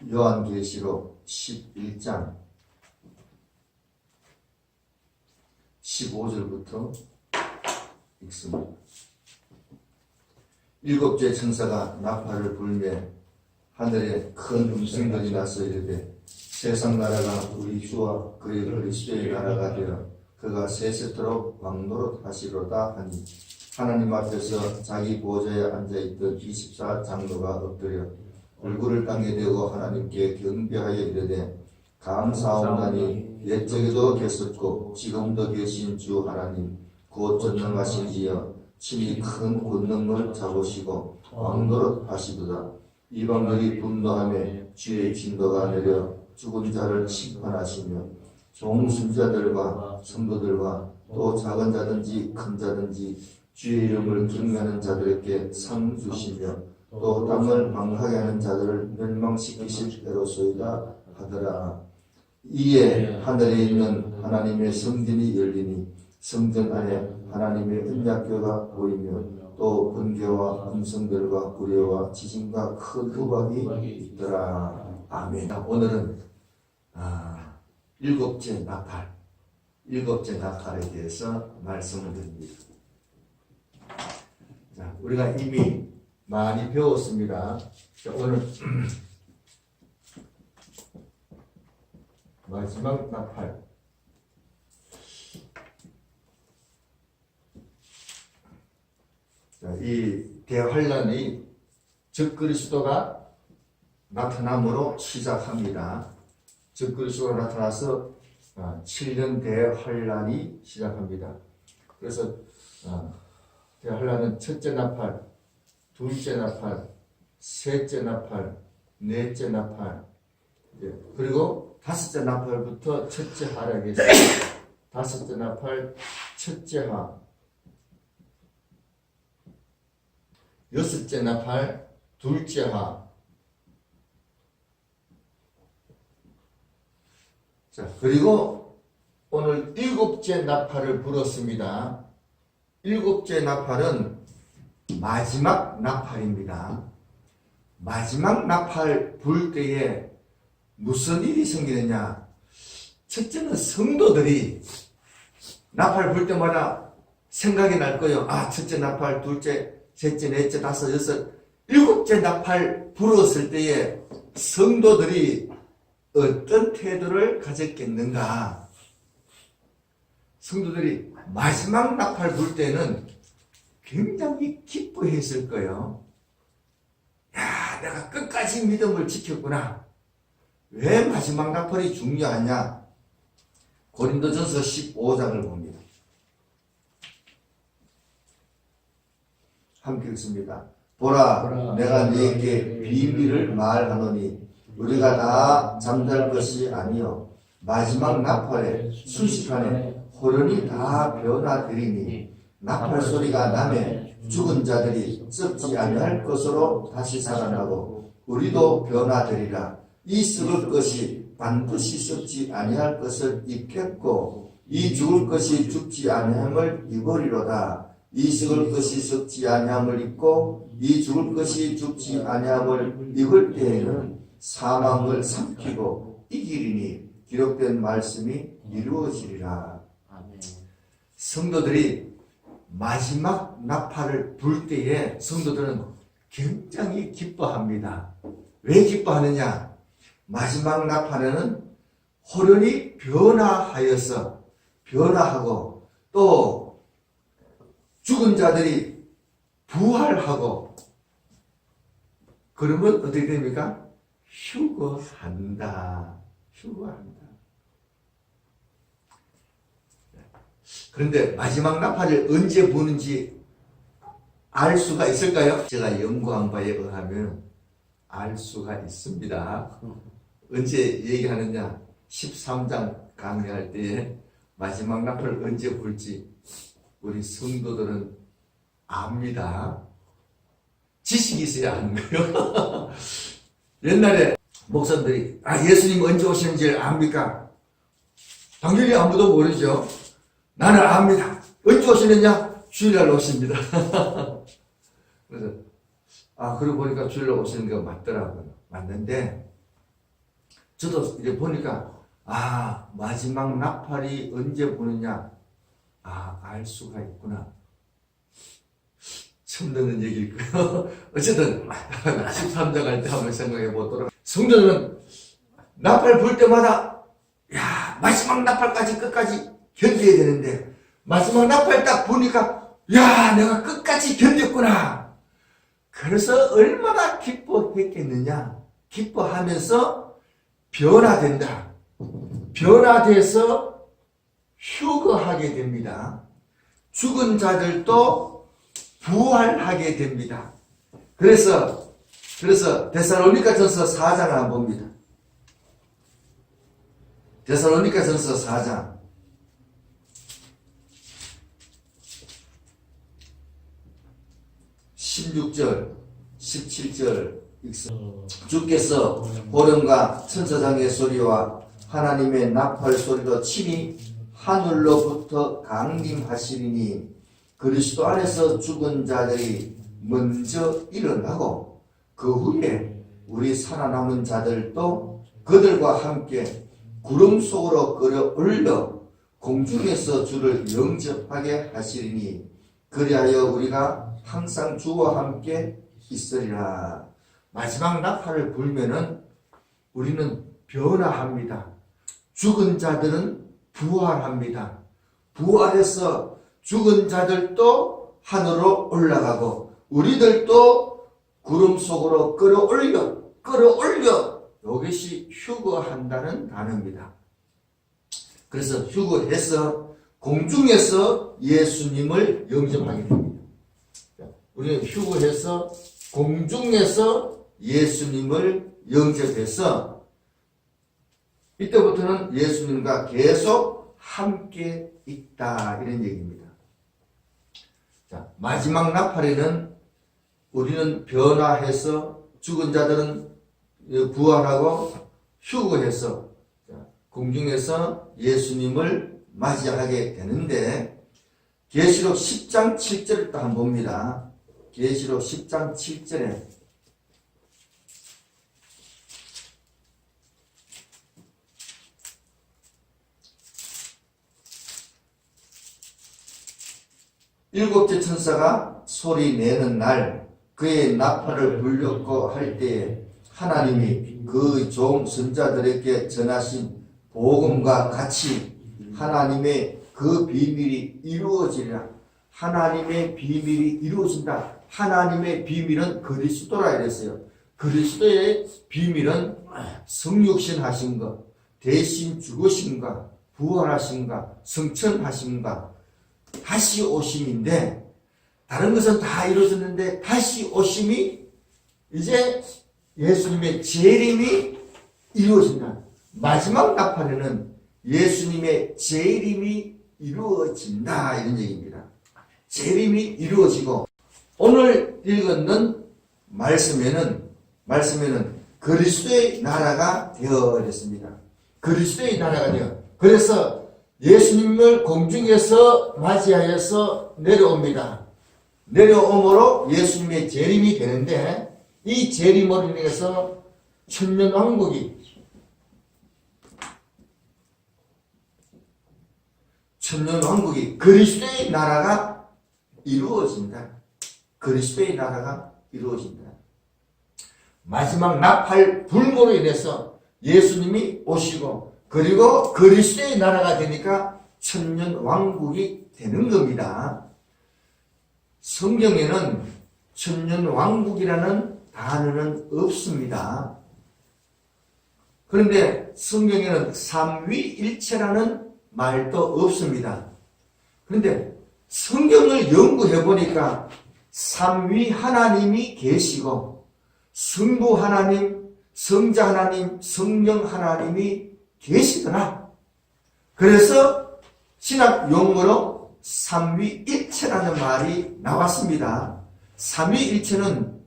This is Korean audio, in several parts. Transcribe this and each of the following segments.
요한계시록 11장 15절부터 읽습니다. 일곱째 천사가 나팔을 불매 하늘에 큰 음성들이 나서 이르되 세상 나라가 우리 주와 그의 그리스도의 나라가 되어 그가 세세토록 왕노릇 하시로다 하니 하나님 앞에서 자기 보좌에 앉아있던 24장로가 엎드려 얼굴을 땅에 대고 하나님께 경배하여 이르되 감사하오나니 옛적에도 계셨고 지금도 계신 주 하나님 곧 전능하신 이여 친히 큰 권능을 잡으시고 왕노릇 하시도다. 이방들이 분노하며 주의 진도가 내려 죽은 자를 심판하시며 종순자들과 성도들과 또 작은 자든지 큰 자든지 주의 이름을 경외하는 자들에게 상 주시며 또 땅을 망하게 하는 자들을 멸망시키실 때로소이다 하더라. 이에 하늘에 있는 하나님의 성전이 열리니 성전 안에 하나님의 언약궤가 보이며 또 번개와 음성들과 우레와 지진과 큰 우박이 있더라. 아멘. 오늘은 일곱째 나팔에 대해서 말씀을 드립니다. 자, 우리가 이미 많이 배웠습니다. 자, 오늘 마지막 나팔. 자, 이 대환란이 적그리스도가 나타남으로 시작합니다. 적그리스도가 나타나서 7년 대환란이 시작합니다. 그래서 대환란은 첫째 나팔, 둘째 나팔, 셋째 나팔, 넷째 나팔, 그리고 다섯째 나팔부터 첫째 하라고 했어요. 다섯째 나팔, 첫째 하, 여섯째 나팔, 둘째 하. 자, 그리고 오늘 일곱째 나팔을 불었습니다. 일곱째 나팔은 마지막 나팔입니다. 마지막 나팔 불 때에 무슨 일이 생기느냐? 첫째는 성도들이 나팔 불 때마다 생각이 날 거예요. 첫째 나팔, 둘째, 셋째, 넷째, 다섯, 여섯, 일곱째 나팔 불었을 때에 성도들이 어떤 태도를 가졌겠는가? 성도들이 마지막 나팔 불 때는 굉장히 기뻐했을 거예요. 야, 내가 끝까지 믿음을 지켰구나. 왜 마지막 나팔이 중요하냐? 고린도전서 15장을 봅니다. 함께 읽습니다. 보라, 내가 네게 비밀을 말하노니 우리가 다 잠잘 것이 아니요 마지막 나팔에 순식간에 호련히 다 변화되리니 나팔 소리가 나매 죽은 자들이 썩지 아니할 것으로 다시 살아나고 우리도 변화되리라. 이 썩을 것이 반드시 썩지 아니할 것을 입겠고 이 죽을 것이 죽지 아니함을 입으리로다. 이 썩을 것이 썩지 아니함을 입고 이 죽을 것이 죽지 아니함을 입을 때에는 사망을 삼키고 이기리니 기록된 말씀이 이루어지리라. 아멘. 성도들이 마지막 나팔을 불 때에 성도들은 굉장히 기뻐합니다. 왜 기뻐하느냐? 마지막 나팔에는 호련히 변화하고 또 죽은 자들이 부활하고 그러면 어떻게 됩니까? 휴거한다. 그런데 마지막 나팔을 언제 부는지 알 수가 있을까요? 제가 연구한 바에 의하면 알 수가 있습니다. 언제 얘기하느냐? 13장 강의할 때에 마지막 나팔을 언제 불지 우리 성도들은 압니다. 지식이 있어야 하는 거예요. 옛날에 목사들이 예수님 언제 오시는지 압니까? 당연히 아무도 모르죠. 나는 압니다. 언제 오시느냐? 주일날 오십니다. 그래서 그러고 보니까 주일날 오시는 게 맞더라고요. 맞는데 저도 이제 보니까 마지막 나팔이 언제 부느냐, 알 수가 있구나. 처음 듣는 얘기일 거예요. 어쨌든 13장 할 때 한번 생각해 보도록. 성도들은 나팔 불 때마다 마지막 나팔까지 끝까지 견뎌야 되는데, 마지막 나팔 딱 부니까 내가 끝까지 견뎠구나. 그래서 얼마나 기뻐했겠느냐. 기뻐하면서 변화된다. 변화돼서 휴거하게 됩니다. 죽은 자들도 부활하게 됩니다. 그래서 데살로니가전서 4장을 한번 봅니다. 데살로니가전서 4장 16절 17절 주께서 보령과 천사장의 소리와 하나님의 나팔 소리로 친히 하늘로부터 강림하시리니 그리스도 안에서 죽은 자들이 먼저 일어나고 그 후에 우리 살아남은 자들도 그들과 함께 구름 속으로 끌어올려 공중에서 주를 영접하게 하시리니 그리하여 우리가 항상 주와 함께 있으리라. 마지막 나팔을 불면은 우리는 변화합니다. 죽은 자들은 부활합니다. 부활해서 죽은 자들도 하늘로 올라가고 우리들도 구름 속으로 끌어올려 이것이 휴거한다는 단어입니다. 그래서 휴거해서 공중에서 예수님을 영접하게 됩니다. 우리는 휴거해서 공중에서 예수님을 영접해서 이때부터는 예수님과 계속 함께 있다 이런 얘기입니다. 자, 마지막 나팔에는 우리는 변화해서 죽은 자들은 부활하고 휴거해서 공중에서 예수님을 맞이하게 되는데 계시록 10장 7절을 또 한번 봅니다. 계시록 10장 7절에 일곱째 천사가 소리 내는 날 그의 나팔을 불렸고 할 때에 하나님이 그 종 선자들에게 전하신 복음과 같이 하나님의 그 비밀이 이루어지리라. 하나님의 비밀이 이루어진다. 하나님의 비밀은 그리스도라 이랬어요. 그리스도의 비밀은 성육신 하신 것, 대신 죽으신가, 부활하신가, 성천하신가, 다시 오심인데 다른 것은 다 이루어졌는데 다시 오심이 이제 예수님의 재림이 이루어진다. 마지막 나팔에는 예수님의 재림이 이루어진다 이런 얘기입니다. 재림이 이루어지고 오늘 읽었는 말씀에는 그리스도의 나라가 되어졌습니다. 그리스도의 나라가 되어 그래서 예수님을 공중에서 맞이하여서 내려옵니다. 내려옴으로 예수님의 재림이 되는데 이 재림으로 인해서 천년왕국이 그리스도의 나라가 이루어진다. 그리스도의 나라가 이루어진다. 마지막 나팔 불모로 인해서 예수님이 오시고 그리고 그리스도의 나라가 되니까 천년왕국이 되는 겁니다. 성경에는 천년왕국이라는 단어는 없습니다. 그런데 성경에는 삼위일체라는 말도 없습니다. 그런데 성경을 연구해 보니까 삼위 하나님이 계시고 성부 하나님, 성자 하나님, 성령 하나님이 계시더라. 그래서 신학 용어로 삼위일체라는 말이 나왔습니다. 삼위일체는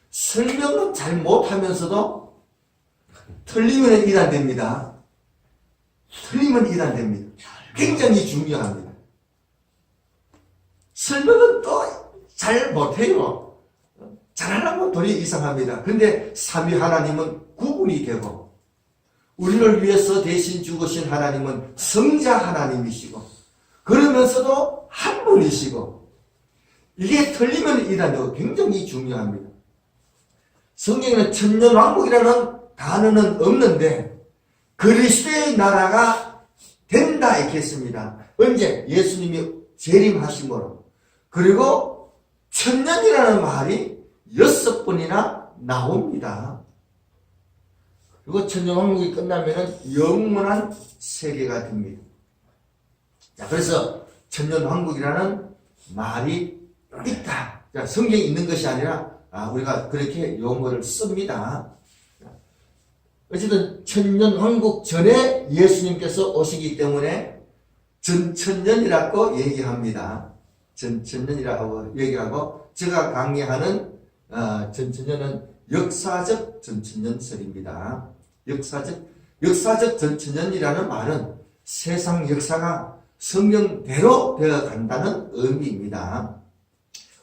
설명은 잘 못하면서도 틀리면 이단됩니다. 굉장히 중요합니다. 설명은 또 잘 못해요. 잘하려면 도리 이상합니다. 그런데 삼위 하나님은 구분이 되고 우리를 위해서 대신 죽으신 하나님은 성자 하나님이시고 그러면서도 한 분이시고 이게 틀리면 이라뇨. 굉장히 중요합니다. 성경에는 천년왕국이라는 단어는 없는데 그리스도의 나라가 된다 이렇게 했습니다. 언제? 예수님이 재림하심으로. 그리고 천년이라는 말이 6번이나 나옵니다. 그리고 천년왕국이 끝나면 영원한 세계가 됩니다. 자, 그래서 천년왕국이라는 말이 있다. 자, 성경에 있는 것이 아니라 우리가 그렇게 용어를 씁니다. 어쨌든 천년왕국 전에 예수님께서 오시기 때문에 전천년이라고 얘기합니다. 전천년이라고 얘기하고 제가 강의하는 전천년은 역사적 전천년설입니다. 역사적 전천년이라는 말은 세상 역사가 성경대로 되어 간다는 의미입니다.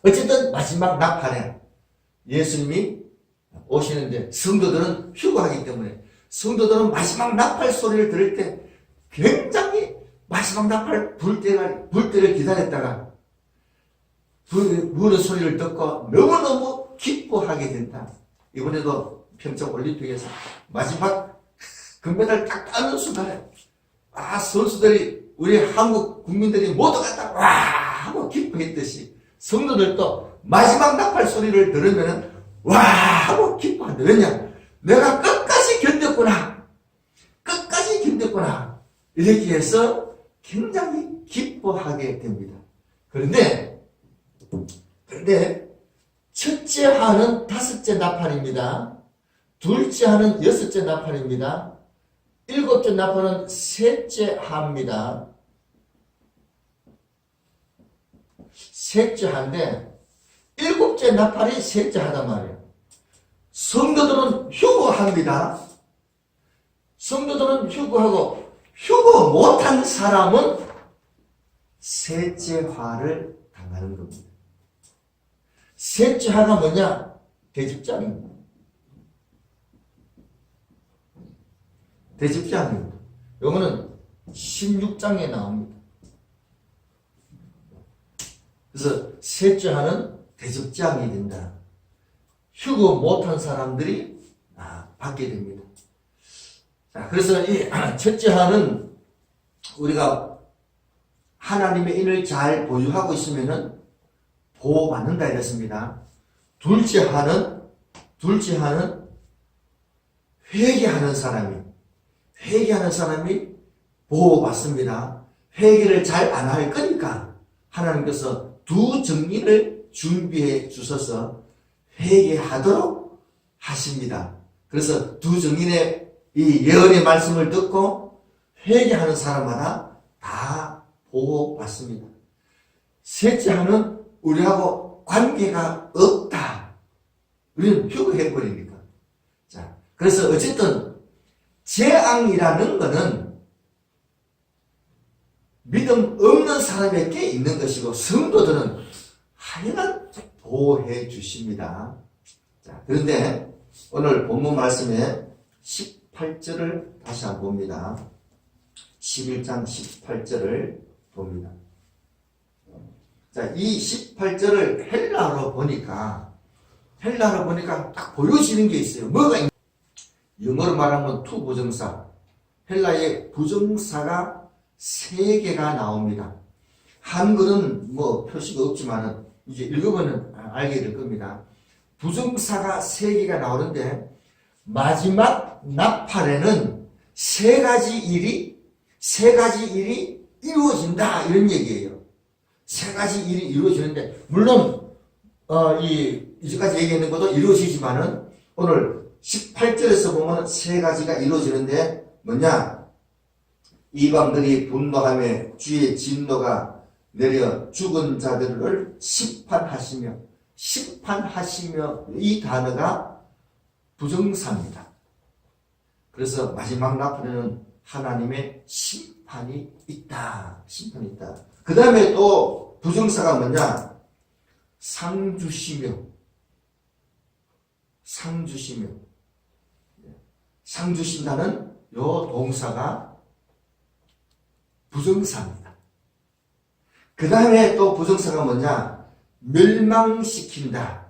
어쨌든 마지막 나팔에 예수님이 오시는데 성도들은 휴거하기 때문에 성도들은 마지막 나팔 소리를 들을 때 굉장히 마지막 나팔 불 때를 기다렸다가 부는 소리를 듣고 너무너무 기뻐하게 된다. 이번에도 평창 올림픽에서 마지막 금메달 딱 따는 순간에 선수들이 우리 한국 국민들이 모두가 다 와 하고 기뻐했듯이 성도들도 마지막 나팔 소리를 들으면 와 하고 기뻐한다. 왜냐? 내가 끝까지 견뎠구나. 이렇게 해서 굉장히 기뻐하게 됩니다. 그런데 첫째 하는 5째 나팔입니다. 둘째 하는 6째 나팔입니다. 7째 나팔은 3째 하입니다. 3째 하인데 7째 나팔이 3째 하단 말이에요. 성도들은 휴거합니다. 성도들은 휴거하고 휴거 못한 사람은 3째 화를 당하는 겁니다. 3째 화가 뭐냐? 대집장입니다. 대집장입니다. 요거는 16장에 나옵니다. 그래서 3째 화는 대접장이 된다. 휴거 못한 사람들이 받게 됩니다. 자, 그래서 이 첫째 하는 우리가 하나님의 인을 잘 보유하고 있으면은 보호받는다 이랬습니다. 둘째 하는 회개하는 사람이 보호받습니다. 회개를 잘 안 할 거니까 하나님께서 두 증인을 준비해 주셔서 회개하도록 하십니다. 그래서 두 증인의 이 예언의 말씀을 듣고 회개하는 사람마다 다 보호받습니다. 셋째 하는 우리하고 관계가 없다. 우리는 휴거해버리니까. 자, 그래서 어쨌든 재앙이라는 것은 믿음 없는 사람에게 있는 것이고 성도들은 하여간 보호해 주십니다. 자, 그런데 오늘 본문 말씀에 18절을 다시 한번 봅니다. 11장 18절을 봅니다. 자, 이 18절을 헬라어로 보니까 딱 보여지는 게 있어요. 뭐가 있냐? 영어로 말하면 투 부정사. 헬라의 부정사가 3개가 나옵니다. 한글은 뭐 표시가 없지만은 이제 읽으면 알게 될 겁니다. 부정사가 3개가 나오는데 마지막 나팔에는 3가지 일이 이루어진다 이런 얘기예요. 3가지 일이 이루어지는데 물론 이제까지 얘기했는 것도 이루어지지만은 오늘 18절에서 보면 3가지가 이루어지는데 뭐냐? 이방들이 분노하며 주의 진노가 내려 죽은 자들을 심판하시며 이 단어가 부정사입니다. 그래서 마지막 나팔에는 하나님의 심판이 있다. 그 다음에 또 부정사가 뭐냐? 상 주시며 상 주신다는 요 동사가 부정사입니다. 그 다음에 또 부정사가 뭐냐? 멸망시킨다.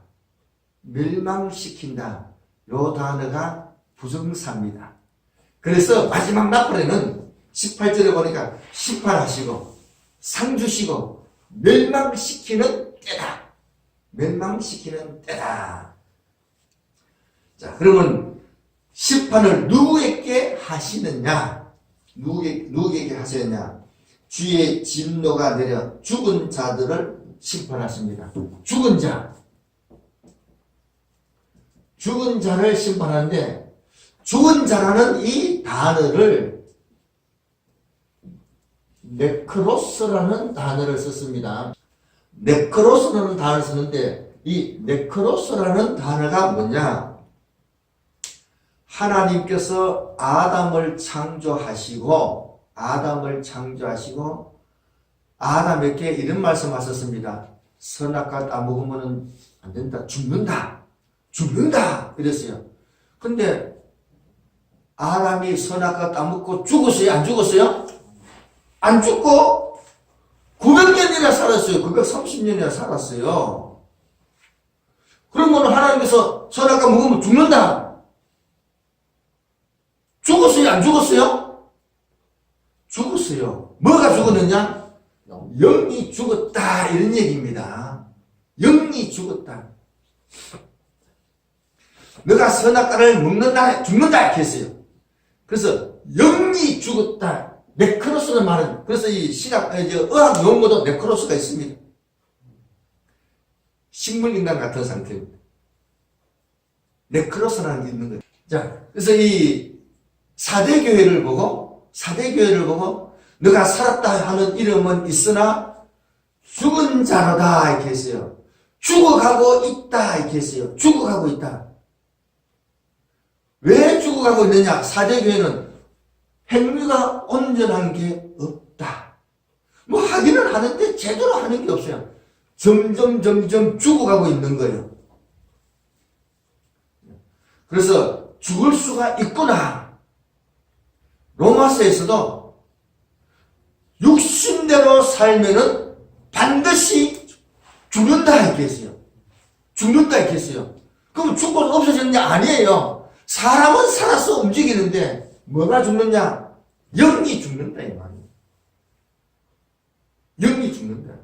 멸망시킨다. 요 단어가 부정사입니다. 그래서 마지막 나팔에는 18절에 보니까 심판하시고 상 주시고 멸망시키는 때다. 멸망시키는 때다. 자, 그러면 심판을 누구에게 하시느냐? 누구에게 하시느냐? 주의 진노가 내려 죽은 자들을 심판하십니다. 죽은 자. 죽은 자를 심판하는데, 죽은 자라는 이 단어를 네크로스라는 단어를 썼습니다. 네크로스라는 단어를 쓰는데, 이 네크로스라는 단어가 뭐냐? 하나님께서 아담을 창조하시고 아담에게 이런 말씀하셨습니다. 선악과 따먹으면 안 된다. 죽는다. 이랬어요. 근데 아담이 선악과 따먹고 죽었어요? 안 죽었어요? 안 죽고 900년이나 살았어요. 930년이나 살았어요. 그러면 하나님께서 선악과 먹으면 죽는다. 죽었어요? 안 죽었어요? 죽었어요. 뭐가 죽었느냐? 영이 죽었다. 이런 얘기입니다. 영이 죽었다. 너가 선악과를 먹는다, 죽는다. 이렇게 했어요. 그래서 영이 죽었다. 네크로스는 말은, 그래서 이 의학 용어도 네크로스가 있습니다. 식물인간 같은 상태입니다. 네크로스라는 게 있는 거예요. 자, 그래서 이 사대교회를 보고 너가 살았다 하는 이름은 있으나 죽은 자로다 이렇게 했어요. 죽어가고 있다 이렇게 했어요. 죽어가고 있다. 왜 죽어가고 있느냐? 사대교회는 행위가 온전한 게 없다. 뭐 하기는 하는데 제대로 하는 게 없어요. 점점 죽어가고 있는 거예요. 그래서 죽을 수가 있구나. 로마서에서도 육신대로 살면은 반드시 죽는다 이렇게 했어요. 그럼 죽고 없어졌냐? 아니에요. 사람은 살아서 움직이는데 뭐가 죽느냐? 영이 죽는다 이 말이에요. 영이 죽는다.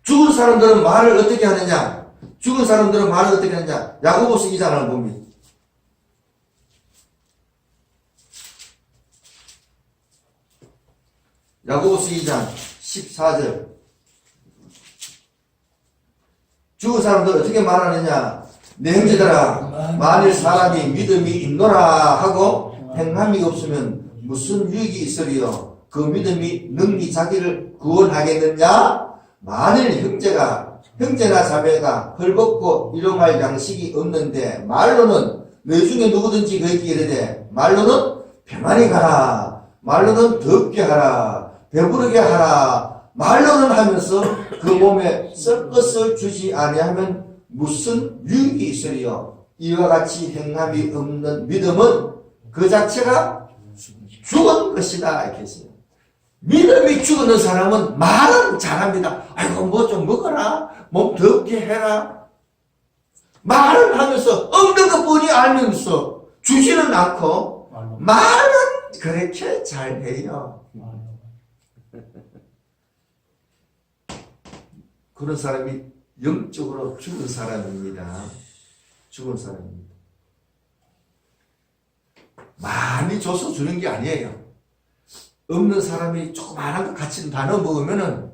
죽은 사람들은 말을 어떻게 하느냐? 야고보서 2장을 봅니다. 야고보서 2장 14절. 죽은 사람들 어떻게 말하느냐? 내 형제들아, 만일 사람이 믿음이 있노라 하고 행함이 없으면 무슨 유익이 있으리요? 그 믿음이 능히 자기를 구원하겠느냐? 만일 형제나 자매가 헐벗고 일용할 양식이 없는데 말로는 너 중에 누구든지 그에게 이르되 말로는 평안히 가라, 말로는 덥게 하라, 배부르게 하라, 말로는 하면서 그 몸에 썩 것을 주지 아니하면 무슨 유익이 있으리요? 이와 같이 행함이 없는 믿음은 그 자체가 죽은 것이다 이렇게 했어요. 믿음이 죽는 사람은 말은 잘합니다. 아이고 뭐 좀 먹어라, 몸 덥게 해라, 말은 하면서 없는 것뿐이 알면서 주지는 않고 말은 그렇게 잘해요. 그런 사람이 영적으로 죽은 사람입니다. 많이 줘서 주는 게 아니에요. 없는 사람이 조그마한 거 같이 나눠 먹으면은,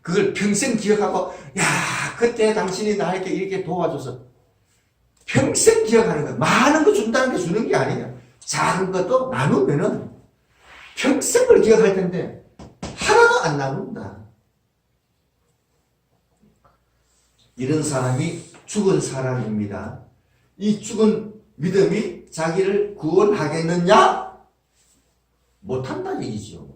그걸 평생 기억하고, 야, 그때 당신이 나에게 이렇게 도와줘서 평생 기억하는 거예요. 많은 거 준다는 게 주는 게 아니에요. 작은 것도 나누면은 평생을 기억할 텐데 하나도 안 나눈다. 이런 사람이 죽은 사람입니다. 이 죽은 믿음이 자기를 구원하겠느냐? 못한다 얘기죠.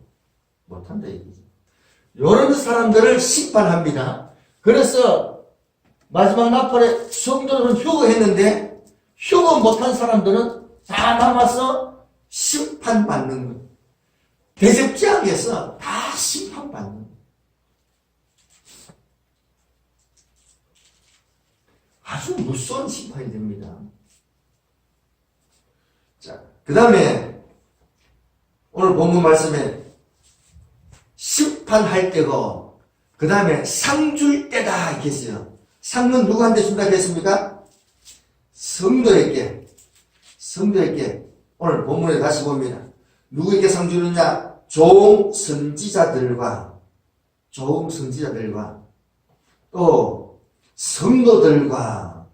이런 사람들을 심판합니다. 그래서 마지막 나팔에 성도들은 휴거했는데 흉은 못한 사람들은 다 남아서 심판받는 거예요. 대접지항에서 다 심판받는 거예요. 아주 무서운 심판이 됩니다. 자, 그 다음에 오늘 본문 말씀에 심판할 때고 그 다음에 상 줄 때다 이렇게 했어요. 상은 누구한테 준다 했습니까? 성도에게. 오늘 본문에 다시 봅니다. 누구에게 상 주느냐? 좋은 선지자들과 또 성도들과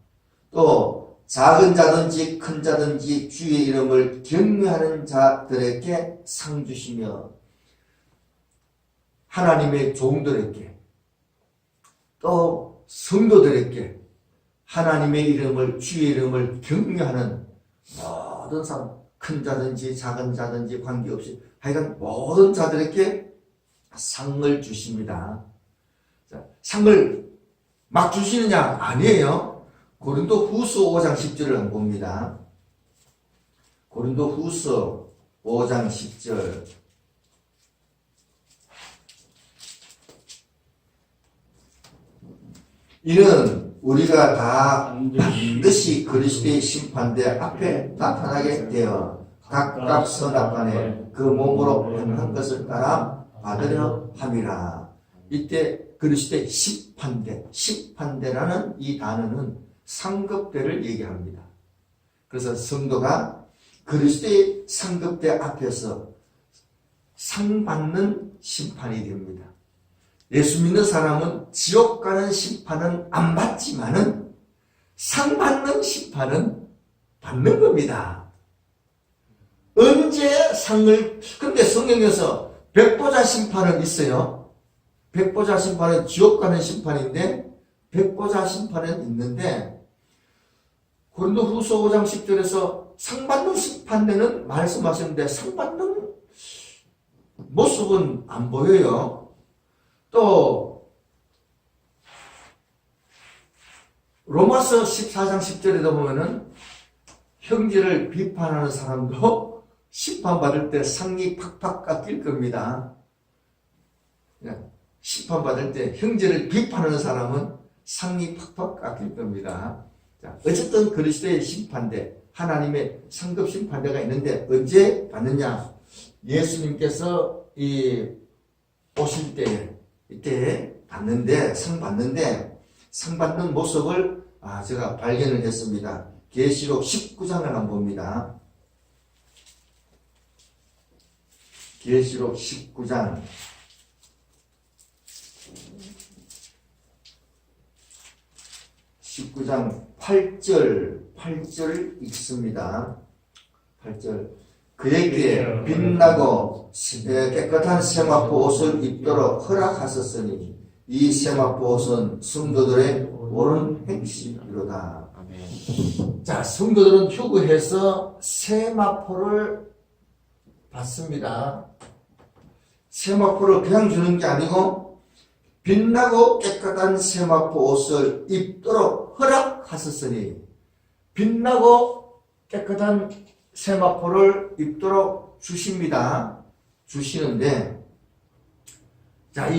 또 작은 자든지 큰 자든지 주의 이름을 경외하는 자들에게 상 주시며 하나님의 종들에게 또 성도들에게 하나님의 이름을 주의 이름을 경외하는 모든 사람 큰 자든지 작은 자든지 관계없이 하여간 모든 자들에게 상을 주십니다. 자, 상을 막 주시느냐? 아니에요. 고린도후서 5장 10절을 한번 봅니다. 고린도후서 5장 10절. 이는 우리가 다 반드시 그리스도의 심판대 앞에 나타나게 되어 각각 선악간에 그 몸으로 행한 것을 따라 받으려 함이라. 이때 그리스도의 심판대라는 이 단어는 상급대를 얘기합니다. 그래서 성도가 그리스도의 상급대 앞에서 상 받는 심판이 됩니다. 예수 믿는 사람은 지옥 가는 심판은 안 받지만은 상 받는 심판은 받는 겁니다. 언제 상을, 근데 성경에서 백보자 심판은 있어요. 백보자 심판은 지옥 가는 심판인데 백보자 심판은 있는데 고린도후서 5장 10절에서 상 받는 심판대는 말씀하셨는데 상 받는 모습은 안 보여요. 또 로마서 14장 10절에도 보면은 형제를 비판하는 사람도 심판받을 때 상이 팍팍 깎일 겁니다. 심판받을 때 형제를 비판하는 사람은 상이 팍팍 깎일 겁니다. 자, 어쨌든 그리스도의 심판대, 하나님의 상급 심판대가 있는데 언제 받느냐? 예수님께서 오실 때 이때 받는데 상 받는 모습을 제가 발견을 했습니다. 계시록 19장을 한번 봅니다. 계시록 19장 8절 읽습니다. 8절 그에게 빛나고 깨끗한 세마포 옷을 입도록 허락하셨으니 이 세마포 옷은 성도들의 옳은 행실이로다. 자, 성도들은 휴거해서 세마포를 받습니다. 세마포를 그냥 주는 게 아니고 빛나고 깨끗한 세마포 옷을 입도록 허락하셨으니 빛나고 깨끗한 세마포를 입도록 주시는데, 자,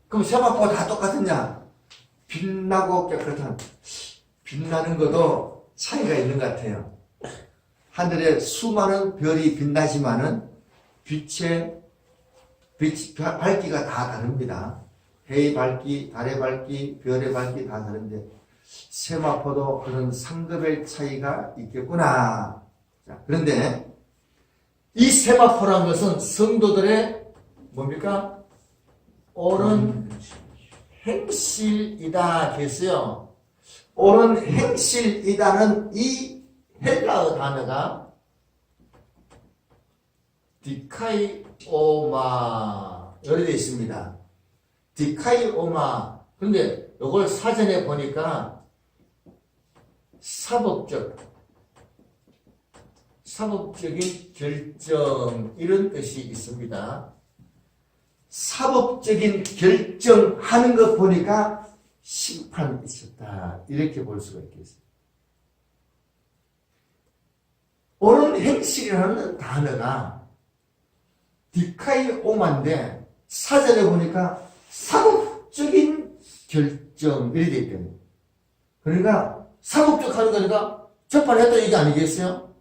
그럼 세마포가 다 똑같으냐? 빛나고 깨끗한, 빛나는 것도 차이가 있는 것 같아요. 하늘에 수많은 별이 빛나지만은 밝기가 다 다릅니다. 해의 밝기, 달의 밝기, 별의 밝기 다 다른데, 세마포도 그런 상급의 차이가 있겠구나. 자, 그런데 이 세마포라는 것은 성도들의 뭡니까? 옳은 행실이다 했어요. 옳은 행실이다는 이 헬라어 단어가 디카이오마 여기 되어 있습니다. 디카이오마. 그런데 이걸 사전에 보니까 사법적인 결정 이런 뜻이 있습니다. 사법적인 결정하는 것 보니까 심판이 있었다 이렇게 볼 수가 있겠어요. 오는 행실이라는 단어가 디카이오마인데 사전에 보니까 상업적인 결정 이렇게 되어 있거든요. 그러니까 상업적 하는 거니까 재판했다 얘기 아니겠어요?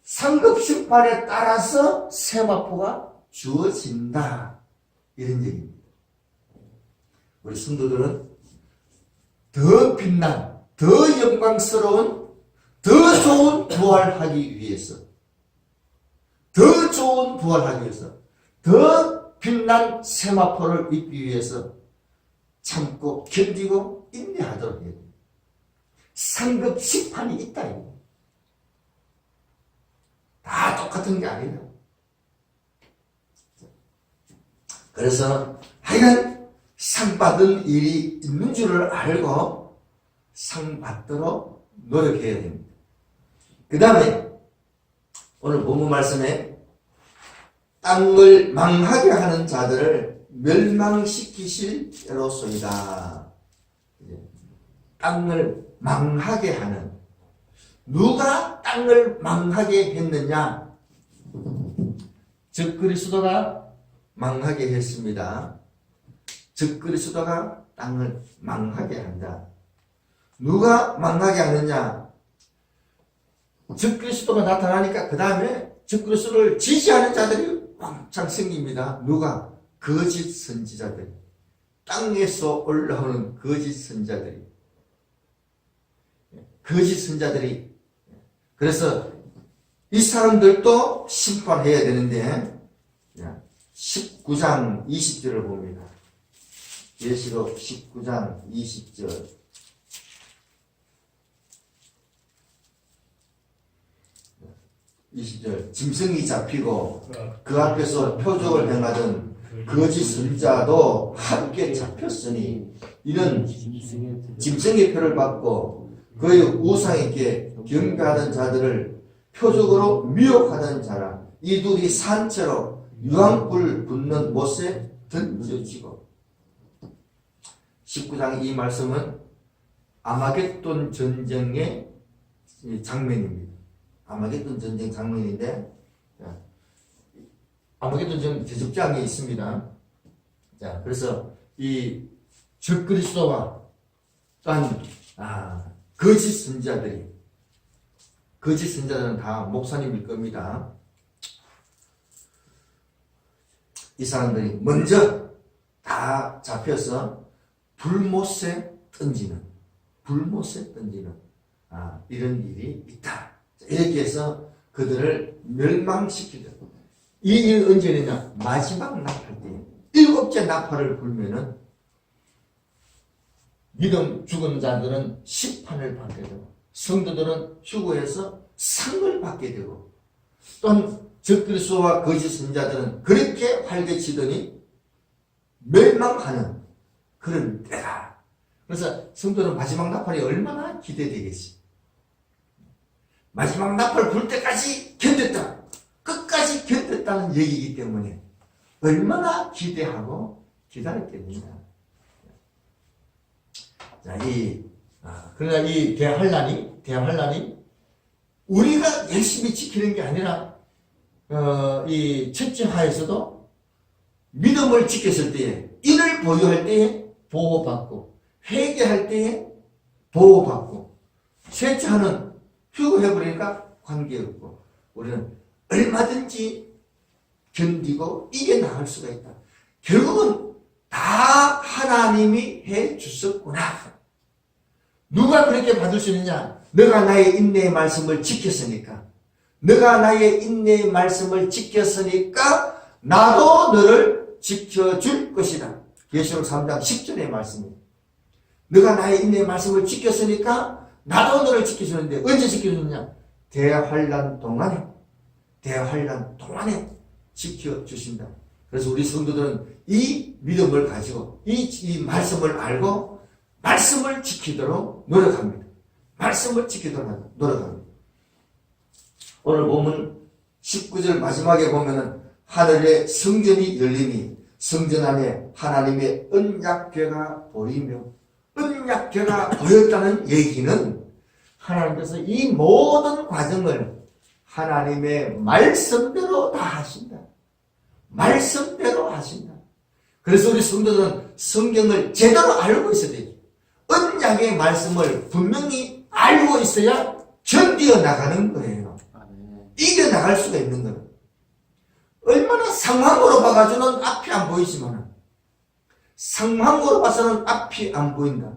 상급 심판에 따라서 세마포가 주어진다 이런 얘기입니다. 우리 성도들은 더 빛난, 더 영광스러운, 더 좋은 부활하기 위해서, 더 좋은 부활하기 위해서, 더 빛난 세마포를 입기 위해서 참고 견디고 인내하도록 해야 됩니다. 상급 심판이 있다. 이거. 다 똑같은 게 아니에요. 그래서 하여간 상 받을 일이 있는 줄을 알고 상 받도록 노력해야 됩니다. 그 다음에 오늘 본문 말씀에 땅을 망하게 하는 자들을 멸망시키실로소이다. 땅을 망하게 하는, 누가 땅을 망하게 했느냐? 즉 그리스도가 망하게 했습니다. 즉 그리스도가 땅을 망하게 한다. 누가 망하게 하느냐? 즉 그리스도가 나타나니까 그 다음에 즉 그리스도를 지지하는 자들이 왕창 생깁니다. 누가? 거짓 선지자들이. 땅에서 올라오는 거짓 선지자들이. 거짓 선지자들이. 그래서 이 사람들도 심판해야 되는데 19장 20절을 봅니다. 계시록 19장 20절. 20절. 짐승이 잡히고 그 앞에서 표적을 행하던 거짓 선자도 함께 잡혔으니 이는 짐승의 표를 받고 그의 우상에게 경배하던 자들을 표적으로 미혹하던 자라. 이 둘이 산채로 유황불 붙는 못에 던져지고. 19장 이 말씀은 아마겟돈 전쟁의 장면입니다. 아마겟돈 전쟁 장면인데, 아마겟돈 전쟁 대적장이 있습니다. 자, 그래서 이 적그리스도와 또한 거짓 선지자들이, 거짓 선지자들은 다 목사님일 겁니다. 이 사람들이 먼저 다 잡혀서 불못에 던지는 이런 일이 있다. 이렇게 해서 그들을 멸망시키죠. 이 일 언제냐? 마지막 나팔 때 7째 나팔을 불면은 믿음 죽은 자들은 심판을 받게 되고 성도들은 휴거해서 상을 받게 되고 또한 적그리스도와 거짓 선지자들은 그렇게 활개치더니 멸망하는 그런 때다. 그래서 성도는 마지막 나팔이 얼마나 기대되겠지. 마지막 나팔 불 때까지 견뎠다. 끝까지 견뎠다는 얘기이기 때문에 얼마나 기대하고 기다렸겠느냐. 자, 그러나 이 대환란이 우리가 열심히 지키는 게 아니라 이 첫째 하에서도 믿음을 지켰을 때에, 인을 보유할 때에 보호받고, 회개할 때에 보호받고, 셋째 하는 휴거해버리니까 관계없고, 우리는 얼마든지 견디고 이겨나갈 수가 있다. 결국은 다 하나님이 해 주셨구나. 누가 그렇게 받을 수 있느냐? 너가 나의 인내의 말씀을 지켰으니까. 너가 나의 인내의 말씀을 지켰으니까 나도 너를 지켜줄 것이다. 계시록 3장 10절의 말씀입니다. 너가 나의 인내의 말씀을 지켰으니까 나도 너를 지켜주는데 언제 지켜주느냐? 대환란 동안에 지켜주신다. 그래서 우리 성도들은 이 믿음을 가지고 이 말씀을 알고 말씀을 지키도록 노력합니다. 말씀을 지키도록 노력합니다. 오늘 보면 19절 마지막에 보면은 하늘의 성전이 열리니 성전 안에 하나님의 언약궤가 보이며, 언약궤가 보였다는 얘기는 하나님께서 이 모든 과정을 하나님의 말씀대로 다 하신다. 말씀대로 하신다. 그래서 우리 성도들은 성경을 제대로 알고 있어야 돼요. 언약의 말씀을 분명히 알고 있어야 견디어 나가는 거예요. 이겨 나갈 수가 있는 거예요. 얼마나 상황으로 봐가지고는 앞이 안 보이지만 상황으로 봐서는 앞이 안 보인다.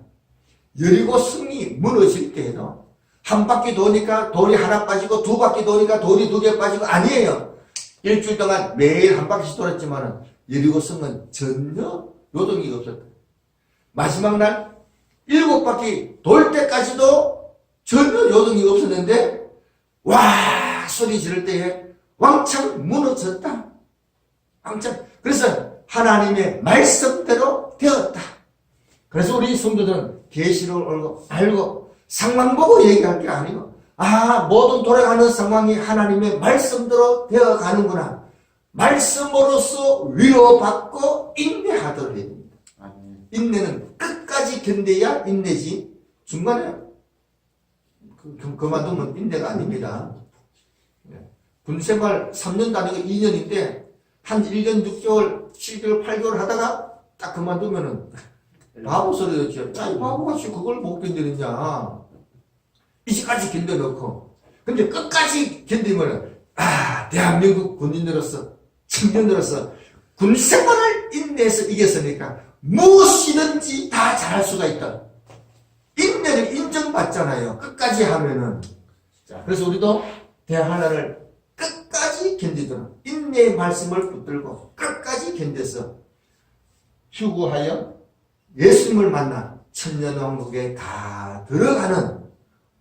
여리고 성이 무너질 때에도 한 바퀴 도니까 돌이 하나 빠지고 두 바퀴 도니까 돌이 두 개 빠지고 아니에요. 일주일 동안 매일 한 바퀴씩 돌았지만 여리고 성은 전혀 요동이 없었다. 마지막 날 7바퀴 돌 때까지도 전혀 요동이 없었는데 와 소리 지를 때에 왕창 무너졌다. 왕창. 그래서 하나님의 말씀대로 되었다. 그래서 우리 성도들은 계시를 알고 상황 보고 얘기할 게 아니고 모든 돌아가는 상황이 하나님의 말씀대로 되어가는구나. 말씀으로서 위로받고 인내하도록 해야 됩니다. 인내는 끝까지 견뎌야 인내지 중간에 그만두면 인내가 아닙니다. 군생활 3년 다니고 2년인데 한 1년 6개월 7개월 8개월 하다가 딱 그만두면은 바보 소리였죠. 야, 이 바보같이 그걸 못 견디느냐. 이제까지 견뎌놓고. 근데 끝까지 견디면은, 대한민국 군인으로서, 청년으로서 군생활을 인내해서 이겼으니까 무엇이든지 다 잘할 수가 있다. 인내를 인정받잖아요. 끝까지 하면은. 그래서 우리도 대하나를 끝까지 견디도록 인내의 말씀을 붙들고 끝까지 견뎌서 휴구하여 예수님을 만나 천년왕국에 다 들어가는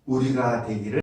우리가 되기를